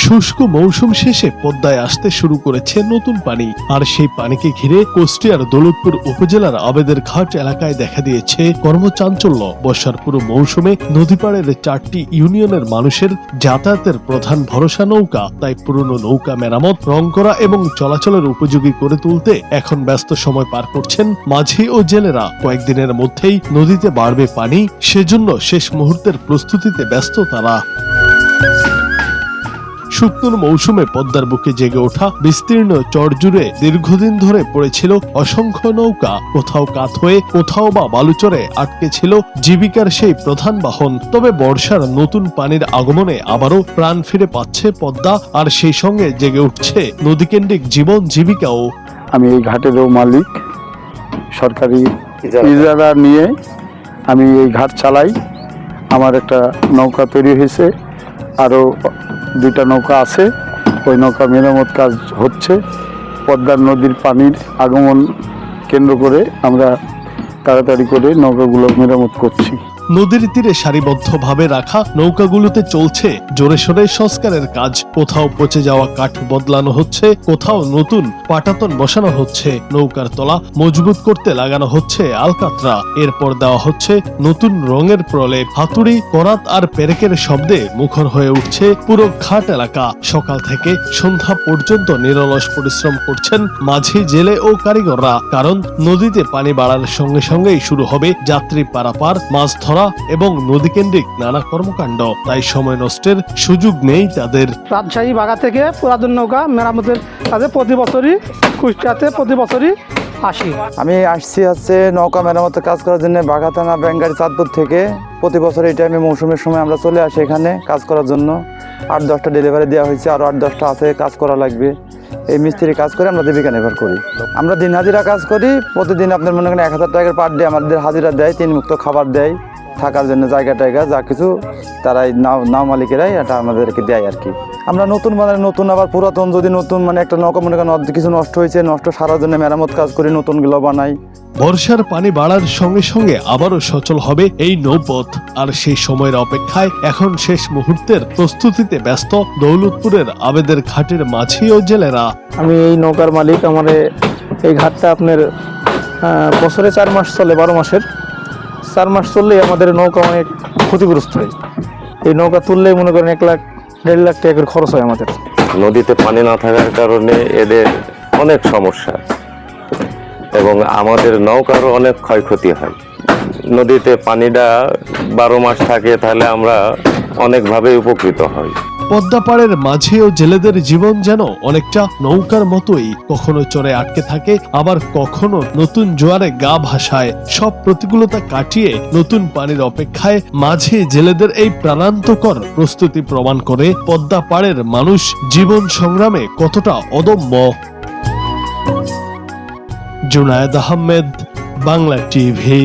শুষ্ক মৌসুম শেষে পদ্মায় আসতে শুরু করেছে নতুন পানি, আর সেই পানিকে ঘিরে কুষ্টিয়ার দৌলতপুর উপজেলার আবেদের ঘাট এলাকায় দেখা দিয়েছে কর্মচাঞ্চল্য। বর্ষার পুরো মৌসুমে নদীপাড়ের 4টি ইউনিয়নের মানুষের যাতায়াতের প্রধান ভরসা নৌকা। তাই পুরনো নৌকা মেরামত, রং করা এবং চলাচলের উপযোগী করে তুলতে এখন ব্যস্ত সময় পার করছেন মাঝি ও জেলেরা। কয়েকদিনের মধ্যেই নদীতে বাড়বে পানি, সেজন্য শেষ মুহূর্তের প্রস্তুতিতে ব্যস্ত তারা। শুকনোর মৌসুমে পদ্মার বুকে জেগে ওঠা বিস্তীর্ণ চর জুড়ে দীর্ঘদিন ধরে পড়েছিল অসংখ্য নৌকা। কোথাও কাত হয়ে, কোথাও বা বালুচরে আটকে ছিল জীবিকার সেই প্রধান বাহন। তবে বর্ষার নতুন পানির আগমনে আবারও প্রাণ ফিরে পাচ্ছে পদ্মা, আর সেই সঙ্গে জেগে উঠছে নদীকেন্দ্রিক জীবন জীবিকাও। আমি এই ঘাটেরও মালিক, সরকারি ইজারা নিয়ে আমি এই ঘাট চালাই। আমার একটা নৌকা তৈরি হয়েছে, আরও 2টা নৌকা আছে। ওই নৌকা মেরামত কাজ হচ্ছে। পদ্মার নদীর পানির আগমন কেন্দ্র করে আমরা তাড়াতাড়ি করে নৌকাগুলো মেরামত করছি। নদীর তীরে সারিবদ্ধভাবে রাখা নৌকাগুলোতে চলছে জোরে সোরে সংস্কারের কাজ। কোথাও পচে যাওয়া কাঠ বদলানো হচ্ছে, কোথাও নতুন পাটাতন বসানো হচ্ছে। নৌকার তলা মজবুত করতে লাগানো হচ্ছে আলকাতরা। এরপর দেওয়া হচ্ছে নতুন রঙের প্রলেপ। হাতুড়ি, করাত আর পেরেকের শব্দে মুখর হয়ে উঠছে পুরো ঘাট এলাকা। সকাল থেকে সন্ধ্যা পর্যন্ত নিরলস পরিশ্রম করছেন মাঝি, জেলে ও কারিগররা। কারণ নদীতে পানি বাড়ার সঙ্গে সঙ্গেই শুরু হবে যাত্রী পারাপার, মাছ ধরা এবং নদীকেন্দ্রিক নানা কর্মকাণ্ড। তাই সময় নষ্টের সুযোগ নেই তাদের। রাজশাহী বাগা থেকে পুরাতন নৌকা মেরামতের কাজে প্রতি বছরই কুষ্টিয়াতে আসি। আমি আসছি নৌকা মেরামতের কাজ করার জন্য বাঘা থানা, ব্যাঙ্গারি, চাঁদপুর থেকে। প্রতি বছর এই টাইমে মৌসুমের সময় আমরা চলে আসি এখানে কাজ করার জন্য। 8-10টা ডেলিভারি দেওয়া হয়েছে, আরও 8-10টা আছে কাজ করা লাগবে। এই মিস্ত্রি কাজ করে আমরা জীবিকা নির্ভর করি। আমরা দিন হাজিরা কাজ করি। প্রতিদিন আপনার মনে করেন 1000 টাকার পার ডে আমাদের হাজিরা দেয়। 3 মুক্ত খাবার দেয়, থাকার জন্য জায়গা টায়গা যা কিছু তারাই নাও মালিকেরাই এটা আমাদেরকে দেয় আর কি। আমরা নতুন নতুন আবার পুরাতন, যদি নতুন একটা নৌকা মনে করেন কিছু নষ্ট হয়েছে, নষ্ট সারার জন্য মেরামত কাজ করি, নতুনগুলো বানাই। বর্ষার পানি বাড়ার সঙ্গে সঙ্গে আবারও সচল হবে এই নৌপথ, আর সেই সময়ের অপেক্ষায় এখন শেষ মুহূর্তের প্রস্তুতিতে ব্যস্ত দৌলতপুরের আবেদের ঘাটের মাঝি ও জেলেরা। আমি এই নৌকার মালিক। আমার এই ঘাটটা আপনার বছরে 4 মাস চলে, 12 মাসের 4 মাস চললেই আমাদের নৌকা অনেক ক্ষতিগ্রস্ত হয়। এই নৌকা তুললেই মনে করেন 1-1.5 লাখ টাকার খরচ হয় আমাদের। নদীতে পানি না থাকার কারণে এদের অনেক সমস্যা এবং আমাদের নৌকারও অনেক ক্ষয়ক্ষতি হয়। নদীতে পানিটা 12 মাস থাকে, তাহলে আমরা অনেকভাবে উপকৃত হই। পদ্মাপাড়ের মাঝি ও জেলেদের জীবন যেন অনেকটা নৌকার মতোই, কখনো চরে আটকে থাকে, আবার কখনো নতুন জোয়ারে গা ভাসায়। সব প্রতিকূলতা কাটিয়ে নতুন পানির অপেক্ষায় মাঝি জেলেদের এই প্রাণান্তকর প্রস্তুতি প্রমাণ করে পদ্মাপাড়ের মানুষ জীবন সংগ্রামে কতটা অদম্য। জুনায়েদ আহমেদ, বাংলা টিভি।